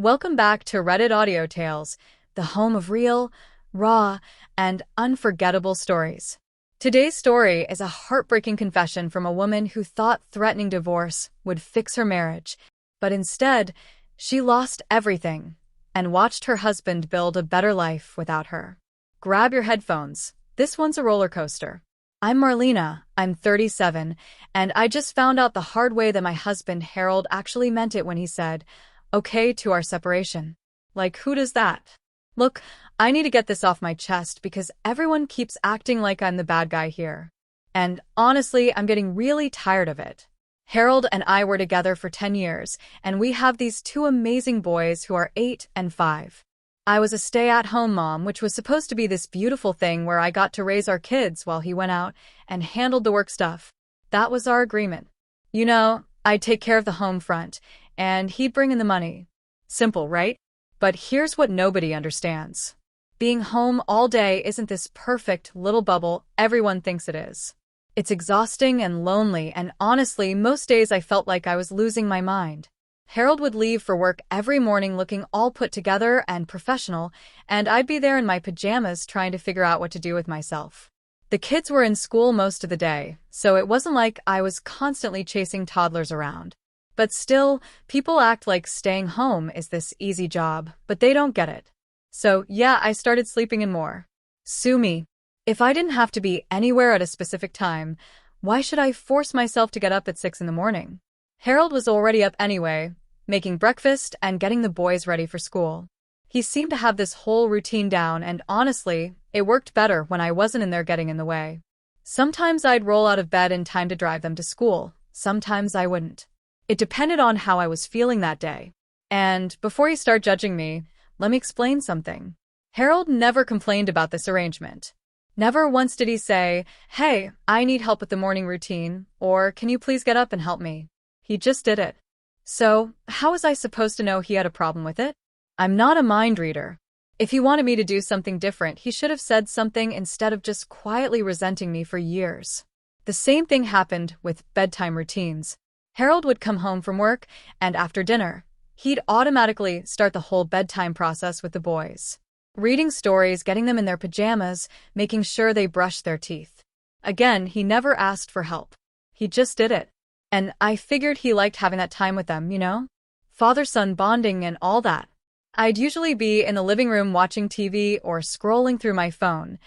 Welcome back to Reddit Audio Tales, the home of real, raw, and unforgettable stories. Today's story is a heartbreaking confession from a woman who thought threatening divorce would fix her marriage, but instead, she lost everything and watched her husband build a better life without her. Grab your headphones. This one's a roller coaster. I'm Marlena, I'm 37, and I just found out the hard way that my husband Harold actually meant it when he said, okay to our separation. Like, who does that? Look, I need to get this off my chest because everyone keeps acting like I'm the bad guy here. And honestly, I'm getting really tired of it. Harold and I were together for 10 years, and we have these two amazing boys who are 8 and 5. I was a stay-at-home mom, which was supposed to be this beautiful thing where I got to raise our kids while he went out and handled the work stuff. That was our agreement. You know, I'd take care of the home front, and he'd bring in the money. Simple, right? But here's what nobody understands. Being home all day isn't this perfect little bubble everyone thinks it is. It's exhausting and lonely, and honestly, most days I felt like I was losing my mind. Harold would leave for work every morning looking all put together and professional, and I'd be there in my pajamas trying to figure out what to do with myself. The kids were in school most of the day, so it wasn't like I was constantly chasing toddlers around. But still, people act like staying home is this easy job, but they don't get it. So yeah, I started sleeping in more. Sue me. If I didn't have to be anywhere at a specific time, why should I force myself to get up at 6 in the morning? Harold was already up anyway, making breakfast and getting the boys ready for school. He seemed to have this whole routine down, and honestly, it worked better when I wasn't in there getting in the way. Sometimes I'd roll out of bed in time to drive them to school, sometimes I wouldn't. It depended on how I was feeling that day. And before you start judging me, let me explain something. Harold never complained about this arrangement. Never once did he say, hey, I need help with the morning routine, or can you please get up and help me? He just did it. So, how was I supposed to know he had a problem with it? I'm not a mind reader. If he wanted me to do something different, he should have said something instead of just quietly resenting me for years. The same thing happened with bedtime routines. Harold would come home from work, and after dinner, he'd automatically start the whole bedtime process with the boys. Reading stories, getting them in their pajamas, making sure they brushed their teeth. Again, he never asked for help. He just did it. And I figured he liked having that time with them, you know? Father-son bonding and all that. I'd usually be in the living room watching TV or scrolling through my phone,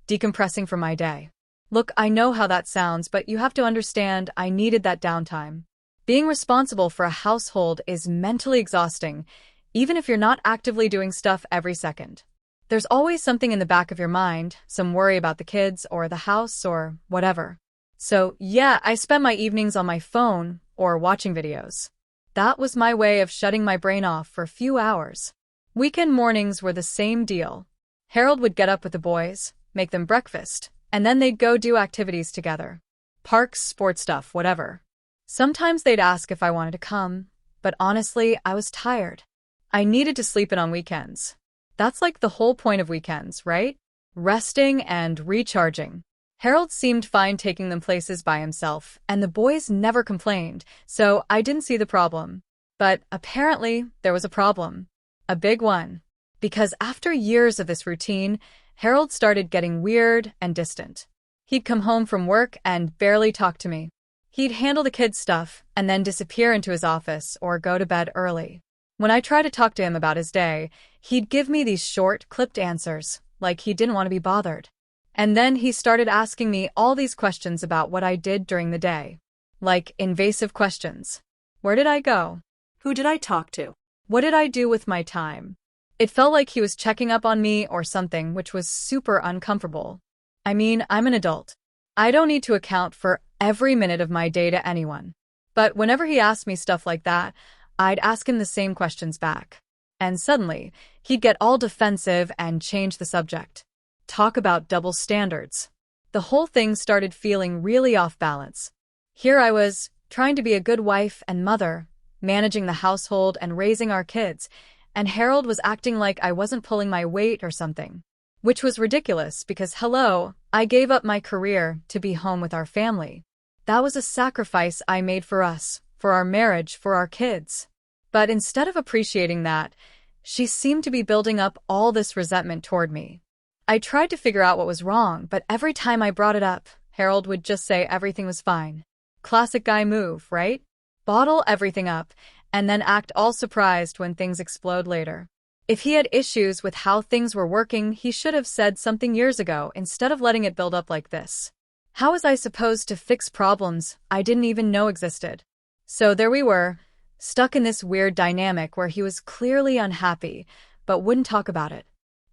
decompressing from my day. Look, I know how that sounds, but you have to understand I needed that downtime. Being responsible for a household is mentally exhausting, even if you're not actively doing stuff every second. There's always something in the back of your mind, some worry about the kids or the house or whatever. So yeah, I spent my evenings on my phone or watching videos. That was my way of shutting my brain off for a few hours. Weekend mornings were the same deal. Harold would get up with the boys, make them breakfast, and then they'd go do activities together. Parks, sports stuff, whatever. Sometimes they'd ask if I wanted to come, but honestly, I was tired. I needed to sleep in on weekends. That's like the whole point of weekends, right? Resting and recharging. Harold seemed fine taking them places by himself, and the boys never complained, so I didn't see the problem. But apparently, there was a problem. A big one. Because after years of this routine, Harold started getting weird and distant. He'd come home from work and barely talk to me. He'd handle the kids' stuff and then disappear into his office or go to bed early. When I tried to talk to him about his day, he'd give me these short, clipped answers, like he didn't want to be bothered. And then he started asking me all these questions about what I did during the day. Like invasive questions. Where did I go? Who did I talk to? What did I do with my time? It felt like he was checking up on me or something, which was super uncomfortable. I mean, I'm an adult. I don't need to account for every minute of my day to anyone. But whenever he asked me stuff like that, I'd ask him the same questions back. And suddenly, he'd get all defensive and change the subject. Talk about double standards. The whole thing started feeling really off balance. Here I was, trying to be a good wife and mother, managing the household and raising our kids, and Harold was acting like I wasn't pulling my weight or something. Which was ridiculous because, hello, I gave up my career to be home with our family. That was a sacrifice I made for us, for our marriage, for our kids. But instead of appreciating that, she seemed to be building up all this resentment toward me. I tried to figure out what was wrong, but every time I brought it up, Harold would just say everything was fine. Classic guy move, right? Bottle everything up, and then act all surprised when things explode later. If he had issues with how things were working, he should have said something years ago instead of letting it build up like this. How was I supposed to fix problems I didn't even know existed? So there we were, stuck in this weird dynamic where he was clearly unhappy, but wouldn't talk about it.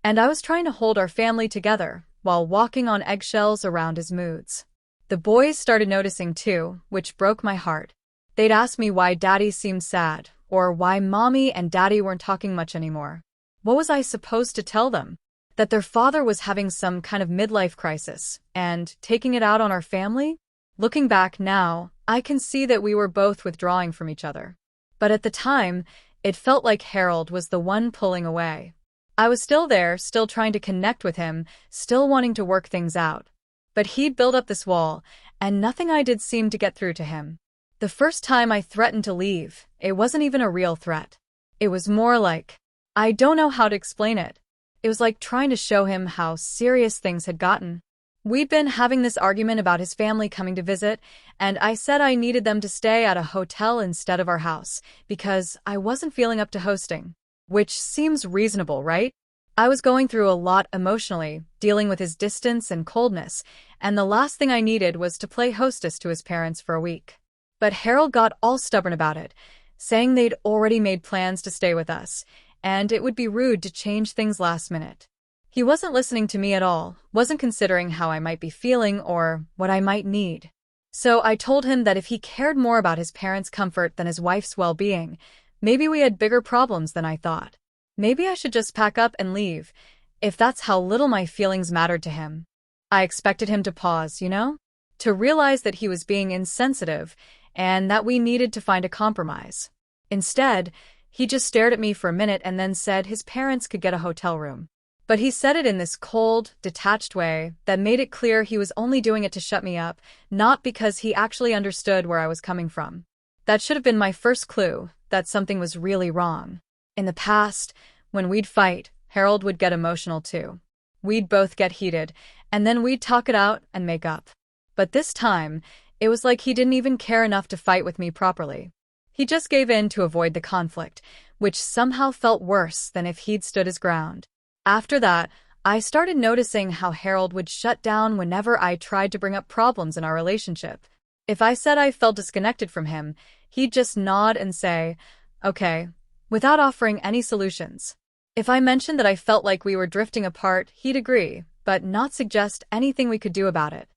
And I was trying to hold our family together while walking on eggshells around his moods. The boys started noticing too, which broke my heart. They'd ask me why Daddy seemed sad, or why Mommy and Daddy weren't talking much anymore. What was I supposed to tell them? That their father was having some kind of midlife crisis, and taking it out on our family? Looking back now, I can see that we were both withdrawing from each other. But at the time, it felt like Harold was the one pulling away. I was still there, still trying to connect with him, still wanting to work things out. But he'd built up this wall, and nothing I did seemed to get through to him. The first time I threatened to leave, it wasn't even a real threat. It was more like, I don't know how to explain it. It was like trying to show him how serious things had gotten. We'd been having this argument about his family coming to visit, and I said I needed them to stay at a hotel instead of our house, because I wasn't feeling up to hosting. Which seems reasonable, right? I was going through a lot emotionally, dealing with his distance and coldness, and the last thing I needed was to play hostess to his parents for a week. But Harold got all stubborn about it, saying they'd already made plans to stay with us, and it would be rude to change things last minute. He wasn't listening to me at all, wasn't considering how I might be feeling or what I might need. So I told him that if he cared more about his parents' comfort than his wife's well-being, maybe we had bigger problems than I thought. Maybe I should just pack up and leave, if that's how little my feelings mattered to him. I expected him to pause, to realize that he was being insensitive and that we needed to find a compromise. Instead, he just stared at me for a minute and then said his parents could get a hotel room. But he said it in this cold, detached way that made it clear he was only doing it to shut me up, not because he actually understood where I was coming from. That should have been my first clue that something was really wrong. In the past, when we'd fight, Harold would get emotional too. We'd both get heated, and then we'd talk it out and make up. But this time, it was like he didn't even care enough to fight with me properly. He just gave in to avoid the conflict, which somehow felt worse than if he'd stood his ground. After that, I started noticing how Harold would shut down whenever I tried to bring up problems in our relationship. If I said I felt disconnected from him, he'd just nod and say, okay, without offering any solutions. If I mentioned that I felt like we were drifting apart, he'd agree, but not suggest anything we could do about it.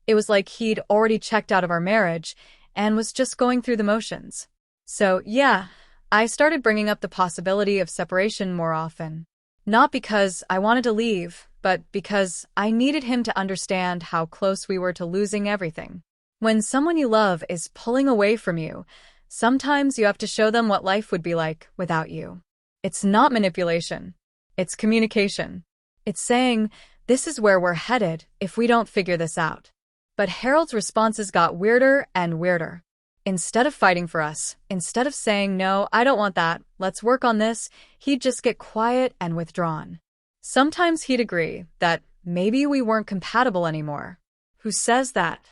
It was like he'd already checked out of our marriage and was just going through the motions. So, yeah, I started bringing up the possibility of separation more often. Not because I wanted to leave, but because I needed him to understand how close we were to losing everything. When someone you love is pulling away from you, sometimes you have to show them what life would be like without you. It's not manipulation. It's communication. It's saying, this is where we're headed if we don't figure this out. But Harold's responses got weirder and weirder. Instead of fighting for us, instead of saying, no, I don't want that, let's work on this, he'd just get quiet and withdrawn. Sometimes he'd agree that maybe we weren't compatible anymore. Who says that?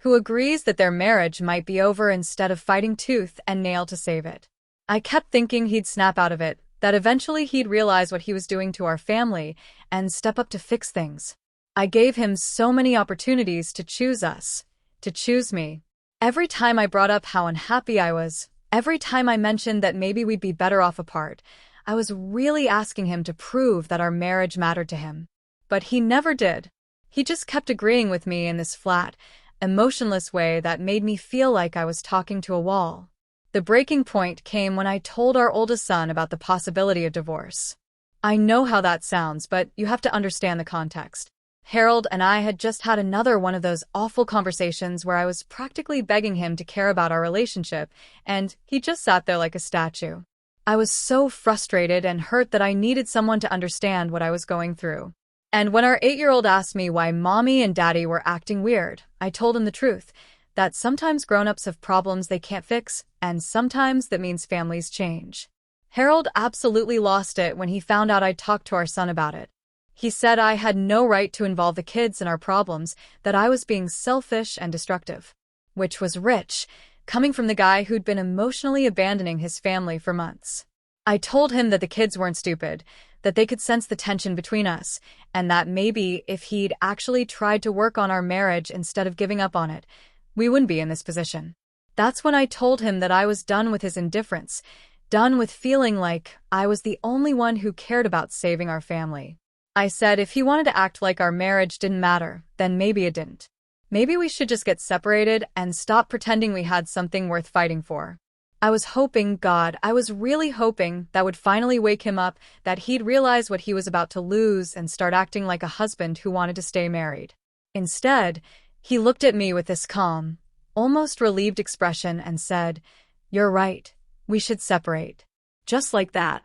Who agrees that their marriage might be over instead of fighting tooth and nail to save it? I kept thinking he'd snap out of it, that eventually he'd realize what he was doing to our family and step up to fix things. I gave him so many opportunities to choose us, to choose me. Every time I brought up how unhappy I was, every time I mentioned that maybe we'd be better off apart, I was really asking him to prove that our marriage mattered to him. But he never did. He just kept agreeing with me in this flat, emotionless way that made me feel like I was talking to a wall. The breaking point came when I told our oldest son about the possibility of divorce. I know how that sounds, but you have to understand the context. Harold and I had just had another one of those awful conversations where I was practically begging him to care about our relationship, and he just sat there like a statue. I was so frustrated and hurt that I needed someone to understand what I was going through. And when our 8-year-old asked me why Mommy and Daddy were acting weird, I told him the truth, that sometimes grown-ups have problems they can't fix, and sometimes that means families change. Harold absolutely lost it when he found out I'd talked to our son about it. He said I had no right to involve the kids in our problems, that I was being selfish and destructive. Which was rich, coming from the guy who'd been emotionally abandoning his family for months. I told him that the kids weren't stupid, that they could sense the tension between us, and that maybe if he'd actually tried to work on our marriage instead of giving up on it, we wouldn't be in this position. That's when I told him that I was done with his indifference, done with feeling like I was the only one who cared about saving our family. I said if he wanted to act like our marriage didn't matter, then maybe it didn't. Maybe we should just get separated and stop pretending we had something worth fighting for. I was hoping, God, I was really hoping that would finally wake him up, that he'd realize what he was about to lose and start acting like a husband who wanted to stay married. Instead, he looked at me with this calm, almost relieved expression and said, "You're right, we should separate." Just like that.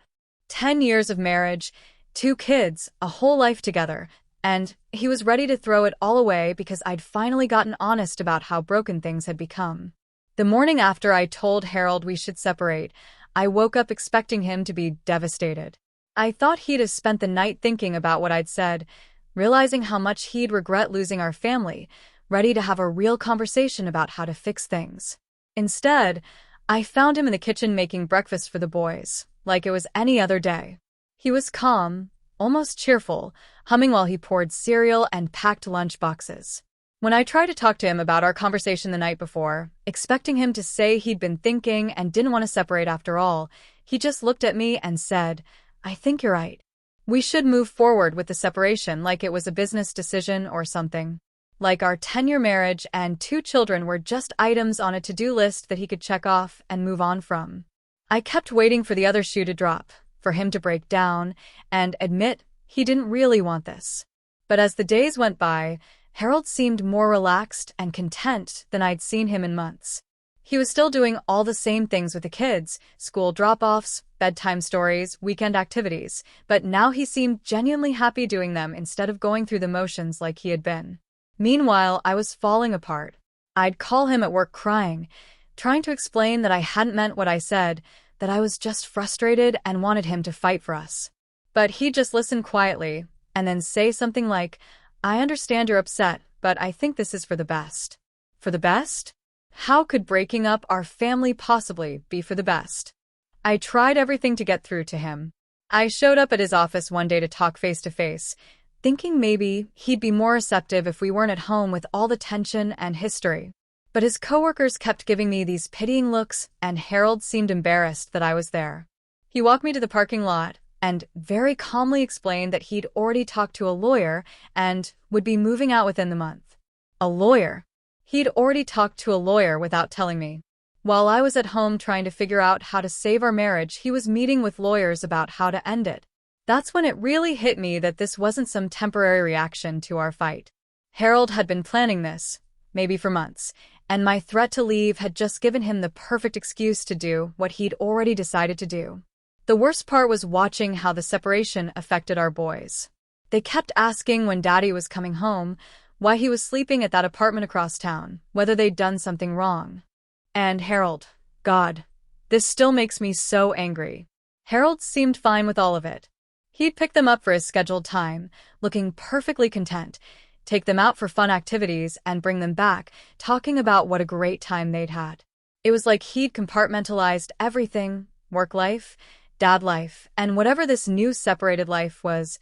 10 years of marriage, 2 kids, a whole life together, and he was ready to throw it all away because I'd finally gotten honest about how broken things had become. The morning after I told Harold we should separate, I woke up expecting him to be devastated. I thought he'd have spent the night thinking about what I'd said, realizing how much he'd regret losing our family, ready to have a real conversation about how to fix things. Instead, I found him in the kitchen making breakfast for the boys, like it was any other day. He was calm, almost cheerful, humming while he poured cereal and packed lunch boxes. When I tried to talk to him about our conversation the night before, expecting him to say he'd been thinking and didn't want to separate after all, he just looked at me and said, "I think you're right. We should move forward with the separation like it was a business decision or something. Like our 10-year marriage and 2 children were just items on a to-do list that he could check off and move on from." I kept waiting for the other shoe to drop, for him to break down and admit he didn't really want this. But as the days went by, Harold seemed more relaxed and content than I'd seen him in months. He was still doing all the same things with the kids, school drop-offs, bedtime stories, weekend activities, but now he seemed genuinely happy doing them instead of going through the motions like he had been. Meanwhile, I was falling apart. I'd call him at work crying, trying to explain that I hadn't meant what I said, that I was just frustrated and wanted him to fight for us. But he'd just listen quietly, and then say something like, "I understand you're upset, but I think this is for the best." For the best? How could breaking up our family possibly be for the best? I tried everything to get through to him. I showed up at his office one day to talk face to face, thinking maybe he'd be more receptive if we weren't at home with all the tension and history. But his coworkers kept giving me these pitying looks, and Harold seemed embarrassed that I was there. He walked me to the parking lot and very calmly explained that he'd already talked to a lawyer and would be moving out within the month. A lawyer? He'd already talked to a lawyer without telling me. While I was at home trying to figure out how to save our marriage, he was meeting with lawyers about how to end it. That's when it really hit me that this wasn't some temporary reaction to our fight. Harold had been planning this, maybe for months, and my threat to leave had just given him the perfect excuse to do what he'd already decided to do. The worst part was watching how the separation affected our boys. They kept asking when Daddy was coming home, why he was sleeping at that apartment across town, whether they'd done something wrong. And Harold, God, this still makes me so angry. Harold seemed fine with all of it. He'd pick them up for his scheduled time, looking perfectly content, take them out for fun activities, and bring them back, talking about what a great time they'd had. It was like he'd compartmentalized everything, work life, dad life, and whatever this new separated life was,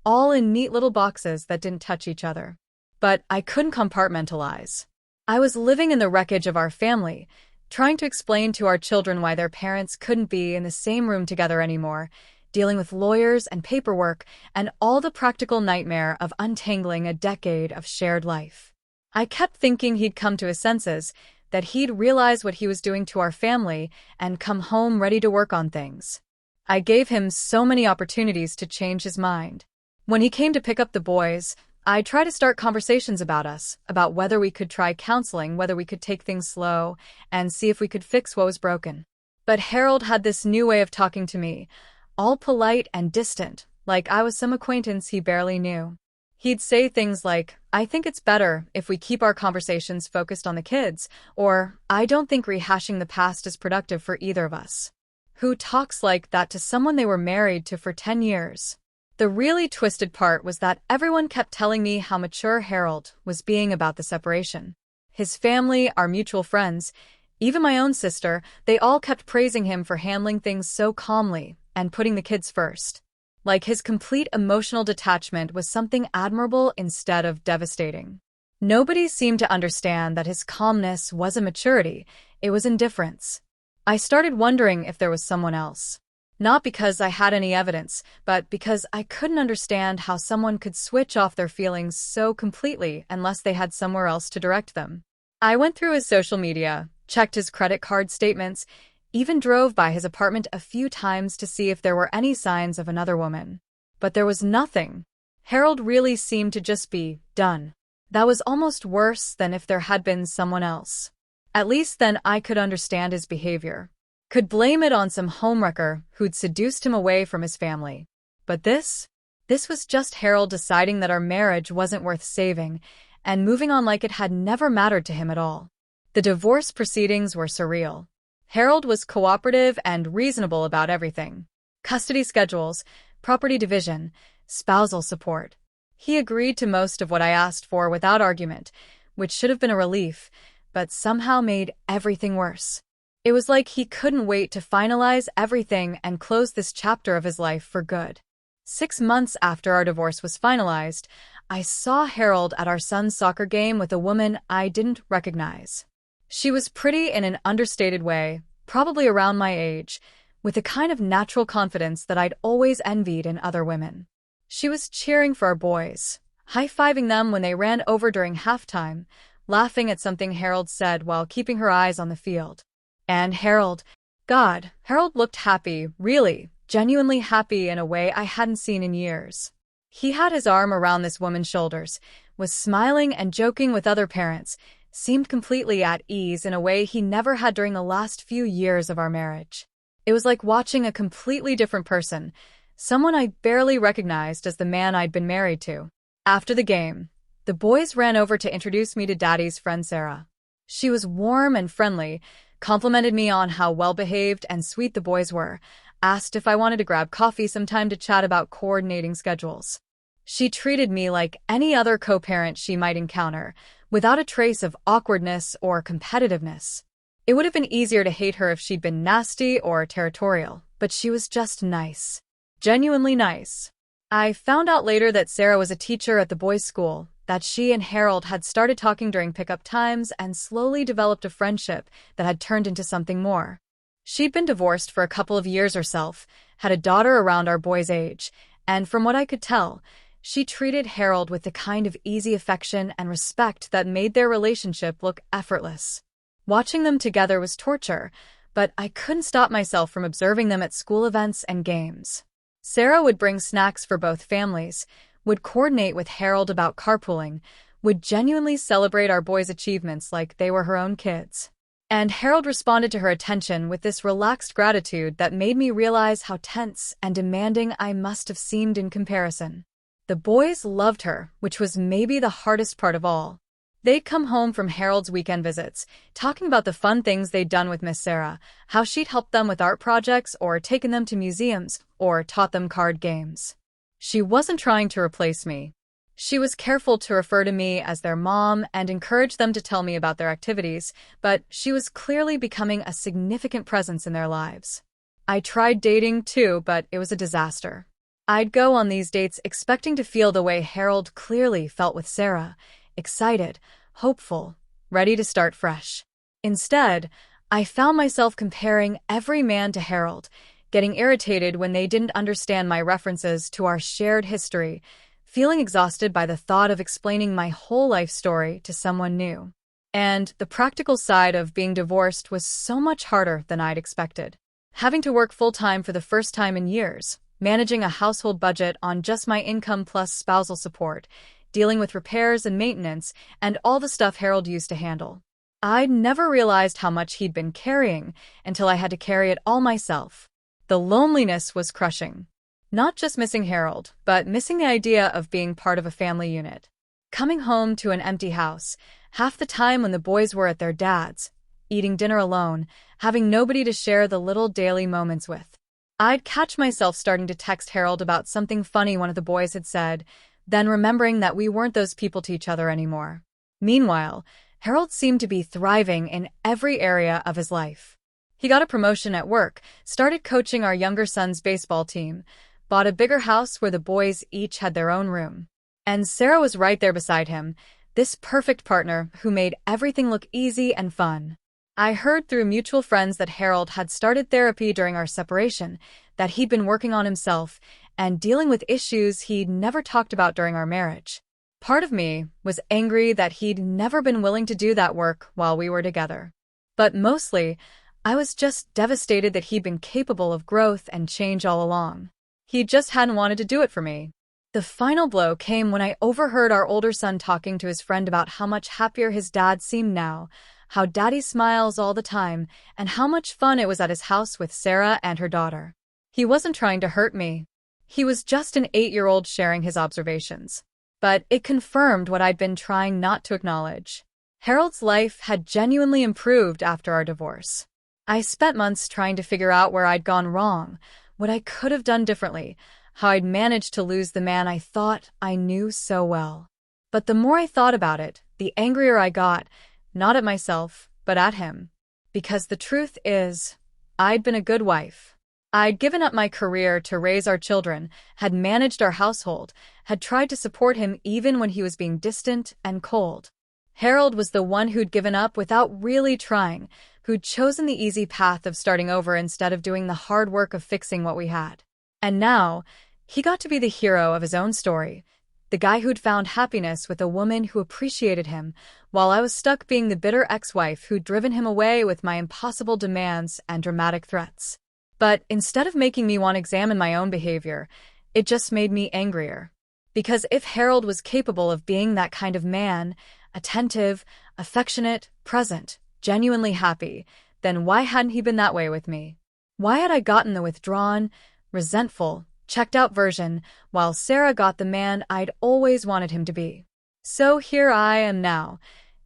all in neat little boxes that didn't touch each other. But I couldn't compartmentalize. I was living in the wreckage of our family, trying to explain to our children why their parents couldn't be in the same room together anymore, dealing with lawyers and paperwork and all the practical nightmare of untangling a decade of shared life. I kept thinking he'd come to his senses, that he'd realize what he was doing to our family and come home ready to work on things. I gave him so many opportunities to change his mind. When he came to pick up the boys, I tried to start conversations about us, about whether we could try counseling, whether we could take things slow, and see if we could fix what was broken. But Harold had this new way of talking to me, all polite and distant, like I was some acquaintance he barely knew. He'd say things like, I think it's better if we keep our conversations focused on the kids, or I don't think rehashing the past is productive for either of us. Who talks like that to someone they were married to for 10 years? The really twisted part was that everyone kept telling me how mature Harold was being about the separation. His family, our mutual friends, even my own sister, they all kept praising him for handling things so calmly and putting the kids first. Like his complete emotional detachment was something admirable instead of devastating. Nobody seemed to understand that his calmness wasn't maturity, it was indifference. I started wondering if there was someone else. Not because I had any evidence, but because I couldn't understand how someone could switch off their feelings so completely unless they had somewhere else to direct them. I went through his social media, checked his credit card statements, even drove by his apartment a few times to see if there were any signs of another woman. But there was nothing. Harold really seemed to just be done. That was almost worse than if there had been someone else. At least then I could understand his behavior. Could blame it on some homewrecker who'd seduced him away from his family. But this was just Harold deciding that our marriage wasn't worth saving and moving on like it had never mattered to him at all. The divorce proceedings were surreal. Harold was cooperative and reasonable about everything. Custody schedules, property division, spousal support. He agreed to most of what I asked for without argument, which should have been a relief, but somehow made everything worse. It was like he couldn't wait to finalize everything and close this chapter of his life for good. 6 months after our divorce was finalized, I saw Harold at our son's soccer game with a woman I didn't recognize. She was pretty in an understated way, probably around my age, with a kind of natural confidence that I'd always envied in other women. She was cheering for our boys, high-fiving them when they ran over during halftime, laughing at something Harold said while keeping her eyes on the field. And Harold looked happy, really, genuinely happy in a way I hadn't seen in years. He had his arm around this woman's shoulders, was smiling and joking with other parents, seemed completely at ease in a way he never had during the last few years of our marriage. It was like watching a completely different person, someone I barely recognized as the man I'd been married to. After the game, the boys ran over to introduce me to Daddy's friend Sarah. She was warm and friendly, complimented me on how well-behaved and sweet the boys were, asked if I wanted to grab coffee sometime to chat about coordinating schedules. She treated me like any other co-parent she might encounter, without a trace of awkwardness or competitiveness. It would have been easier to hate her if she'd been nasty or territorial, but she was just nice. Genuinely nice. I found out later that Sarah was a teacher at the boys' school, that she and Harold had started talking during pickup times and slowly developed a friendship that had turned into something more. She'd been divorced for a couple of years herself, had a daughter around our boy's age, and from what I could tell, she treated Harold with the kind of easy affection and respect that made their relationship look effortless. Watching them together was torture, but I couldn't stop myself from observing them at school events and games. Sarah would bring snacks for both families, would coordinate with Harold about carpooling, would genuinely celebrate our boys' achievements like they were her own kids. And Harold responded to her attention with this relaxed gratitude that made me realize how tense and demanding I must have seemed in comparison. The boys loved her, which was maybe the hardest part of all. They'd come home from Harold's weekend visits, talking about the fun things they'd done with Miss Sarah, how she'd helped them with art projects or taken them to museums or taught them card games. She wasn't trying to replace me. She was careful to refer to me as their mom and encourage them to tell me about their activities, but she was clearly becoming a significant presence in their lives. I tried dating too, but it was a disaster. I'd go on these dates expecting to feel the way Harold clearly felt with Sarah, excited, hopeful, ready to start fresh. Instead, I found myself comparing every man to Harold, getting irritated when they didn't understand my references to our shared history, feeling exhausted by the thought of explaining my whole life story to someone new. And the practical side of being divorced was so much harder than I'd expected. Having to work full-time for the first time in years, managing a household budget on just my income plus spousal support, dealing with repairs and maintenance, and all the stuff Harold used to handle. I'd never realized how much he'd been carrying until I had to carry it all myself. The loneliness was crushing. Not just missing Harold, but missing the idea of being part of a family unit. Coming home to an empty house, half the time when the boys were at their dad's, eating dinner alone, having nobody to share the little daily moments with. I'd catch myself starting to text Harold about something funny one of the boys had said, then remembering that we weren't those people to each other anymore. Meanwhile, Harold seemed to be thriving in every area of his life. He got a promotion at work, started coaching our younger son's baseball team, bought a bigger house where the boys each had their own room. And Sarah was right there beside him, this perfect partner who made everything look easy and fun. I heard through mutual friends that Harold had started therapy during our separation, that he'd been working on himself and dealing with issues he'd never talked about during our marriage. Part of me was angry that he'd never been willing to do that work while we were together. But mostly, I was just devastated that he'd been capable of growth and change all along. He just hadn't wanted to do it for me. The final blow came when I overheard our older son talking to his friend about how much happier his dad seemed now, how daddy smiles all the time, and how much fun it was at his house with Sarah and her daughter. He wasn't trying to hurt me. He was just an 8-year-old sharing his observations. But it confirmed what I'd been trying not to acknowledge. Harold's life had genuinely improved after our divorce. I spent months trying to figure out where I'd gone wrong, what I could have done differently, how I'd managed to lose the man I thought I knew so well. But the more I thought about it, the angrier I got, not at myself, but at him. Because the truth is, I'd been a good wife. I'd given up my career to raise our children, had managed our household, had tried to support him even when he was being distant and cold. Harold was the one who'd given up without really trying, who'd chosen the easy path of starting over instead of doing the hard work of fixing what we had. And now, he got to be the hero of his own story, the guy who'd found happiness with a woman who appreciated him, while I was stuck being the bitter ex-wife who'd driven him away with my impossible demands and dramatic threats. But instead of making me want to examine my own behavior, it just made me angrier. Because if Harold was capable of being that kind of man, attentive, affectionate, present, genuinely happy, then why hadn't he been that way with me? Why had I gotten the withdrawn, resentful, checked-out version, while Sarah got the man I'd always wanted him to be? So here I am now,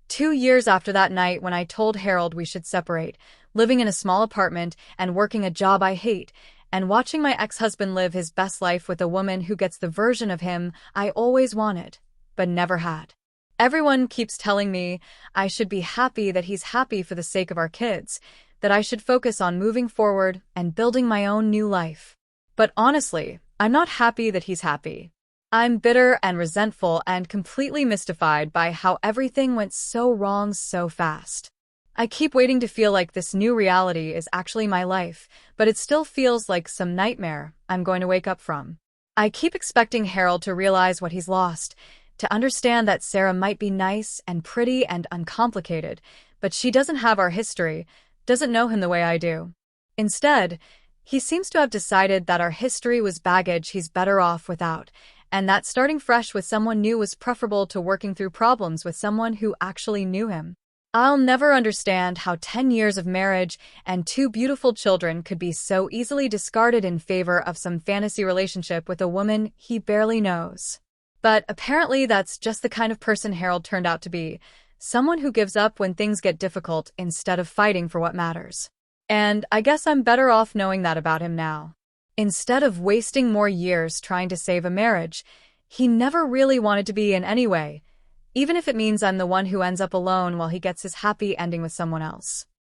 2 years after that night when I told Harold we should separate, living in a small apartment and working a job I hate, and watching my ex-husband live his best life with a woman who gets the version of him I always wanted, but never had. Everyone keeps telling me I should be happy that he's happy for the sake of our kids, that I should focus on moving forward and building my own new life. But honestly, I'm not happy that he's happy. I'm bitter and resentful and completely mystified by how everything went so wrong so fast. I keep waiting to feel like this new reality is actually my life, but it still feels like some nightmare I'm going to wake up from. I keep expecting Harold to realize what he's lost, to understand that Sarah might be nice and pretty and uncomplicated, but she doesn't have our history, doesn't know him the way I do. Instead, he seems to have decided that our history was baggage he's better off without, and that starting fresh with someone new was preferable to working through problems with someone who actually knew him. I'll never understand how 10 years of marriage and 2 beautiful children could be so easily discarded in favor of some fantasy relationship with a woman he barely knows. But apparently that's just the kind of person Harold turned out to be, someone who gives up when things get difficult instead of fighting for what matters. And I guess I'm better off knowing that about him now. Instead of wasting more years trying to save a marriage he never really wanted to be in anyway, even if it means I'm the one who ends up alone while he gets his happy ending with someone else.